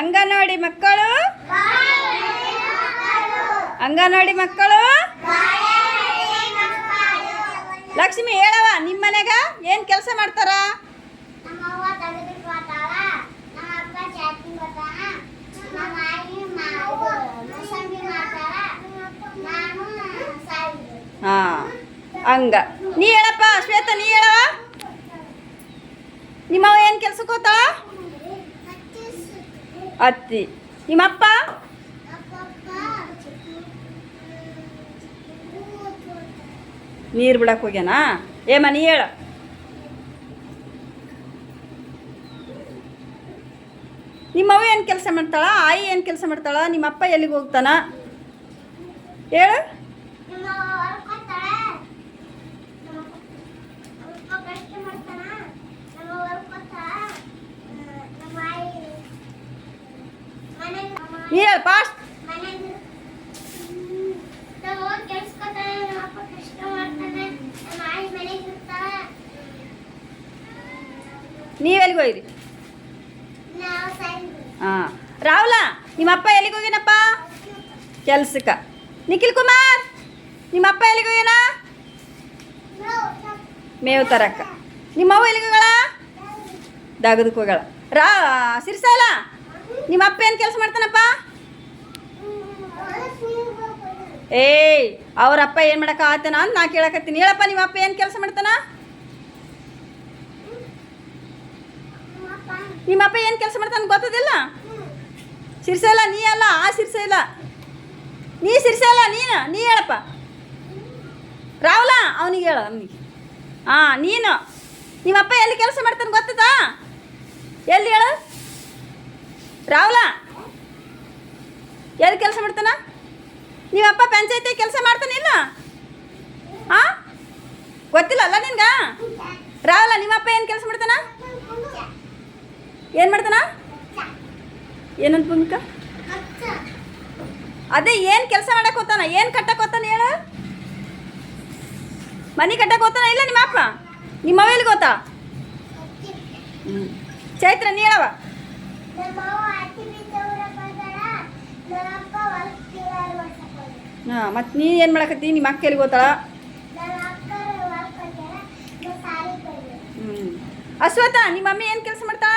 ಅಂಗನವಾಡಿ ಮಕ್ಕಳು ಅಂಗನವಾಡಿ ಮಕ್ಕಳು ಲಕ್ಷ್ಮಿ ಹೇಳವ ನಿಮ್ಮ ಮನೆಗ ಏನು ಕೆಲಸ ಮಾಡ್ತಾರ? ಹಾಂ ಹಂಗ ನೀ ಹೇಳಪ್ಪ ಶ್ವೇತಾ, ನೀ ಹೇಳವ ನಿಮ್ಮವ ಏನು ಕೆಲ್ಸಕ್ಕೆ ಹೋಗ್ತಾಳ? ಅತ್ತಿ. ನಿಮ್ಮಪ್ಪ? ನೀರು ಬಿಡಕ್ಕೆ ಹೋಗ್ಯಾನ. ಏಮ್ಮ ನೀ ಹೇಳ. ನಿಮ್ಮವ್ವ ಏನು ಕೆಲಸ ಮಾಡ್ತಾಳ? ಆಯಿ ಏನು ಕೆಲಸ ಮಾಡ್ತಾಳ? ನಿಮ್ಮಪ್ಪ ಎಲ್ಲಿಗೆ ಹೋಗ್ತಾನ ಹೇಳು. ನೀ ಹೇಳ ಫಾಸ್ಟ್. ನೀವೆಲ್ಲಿಗೆ ಹೋಗಿರಿ? ಹಾಂ ರಾಹುಲ, ನಿಮ್ಮಪ್ಪ ಎಲ್ಲಿಗೆ ಹೋಗ್ಯಾನಪ್ಪ? ಕೆಲ್ಸಕ್ಕೆ. ನಿಖಿಲ್ ಕುಮಾರ್, ನಿಮ್ಮಪ್ಪ ಎಲ್ಲಿಗೆ ಹೋಗ್ಯಾನ? ಮೇವು ತರಕ್ಕ. ನಿಮ್ಮವ್ವ ಎಲ್ಲಿಗೆ ಹೋಗಳ? ದಗದಕ್ಕೆ ಹೋಗಳ. ಸಿರ್ಸಾಲ, ನಿಮ್ಮಪ್ಪ ಏನು ಕೆಲಸ ಮಾಡ್ತಾನಪ್ಪ? ಏಯ್ ಅವರಪ್ಪ ಏನು ಮಾಡಕ್ಕೆ ಆತನ ಅಂತ ನಾ ಕೇಳಕತ್ತೀನಿ. ಹೇಳಪ್ಪ ನಿಮ್ಮಪ್ಪ ಏನು ಕೆಲಸ ಮಾಡ್ತಾನ? ನಿಮ್ಮಪ್ಪ ಏನು ಕೆಲಸ ಮಾಡ್ತಾನೆ ಗೊತ್ತದಿಲ್ಲ? ಸಿರ್ಸಲ್ಲ ನೀ ಅಲ್ಲ, ಆ ಸಿರ್ಸಲ್ಲ ನೀ, ಸಿರ್ಸಲ್ಲ ನೀ ಹೇಳಪ್ಪ. ರಾಹುಲ ಅವನಿಗೆ ಹೇಳ, ಅವನಿಗೆ. ಹಾಂ ನೀನು ನಿಮ್ಮಪ್ಪ ಎಲ್ಲಿ ಕೆಲಸ ಮಾಡ್ತಾನೆ ಗೊತ್ತದಾ? ಎಲ್ಲಿ ಹೇಳು ರಾಹುಲ, ಎಲ್ಲಿ ಕೆಲಸ ಮಾಡ್ತಾನ? ನಿಮ್ಮಪ್ಪ ಪಂಚಾಯತಿ ಕೆಲಸ ಮಾಡ್ತಾನಿಲ್ಲ? ಹಾಂ ಗೊತ್ತಿಲ್ಲ ಅಲ್ಲ ನಿನ್ಗೆ? ರಾಹುಲ ನಿಮ್ಮಪ್ಪ ಏನು ಕೆಲಸ ಮಾಡ್ತಾನ? ಏನು ಮಾಡ್ತಾನ? ಏನಂತ ಭೂಮಿಕ? ಅದೇ ಏನು ಕೆಲಸ ಮಾಡಕ್ಕೆ ಹೋಗ್ತಾನ? ಏನು ಕಟ್ಟಕ್ಕೆ ಹೋಗ್ತಾನ ಹೇಳು? ಮನೆ ಕಟ್ಟಕ್ಕೆ ಹೋಗ್ತಾನ ಇಲ್ಲ ನಿಮ್ಮಪ್ಪ? ನಿಮ್ಮವ್ವ ಎಲ್ಲಿಗೆ ಹೋಗ್ತಾ? ಚೈತ್ರ ನೀ ಹೇಳವ. ಹಾಂ ಮತ್ತು ನೀ ಏನು ಮಾಡಕತ್ತಿ? ನಿಮ್ಮ ಅಕ್ಕ ಎಲ್ಲಿಗೆ ಹೋಗ್ತಾಳ? ಅಶ್ವಥ, ನಿಮ್ಮ ಮಮ್ಮಿ ಏನು ಕೆಲಸ ಮಾಡ್ತಾಳ?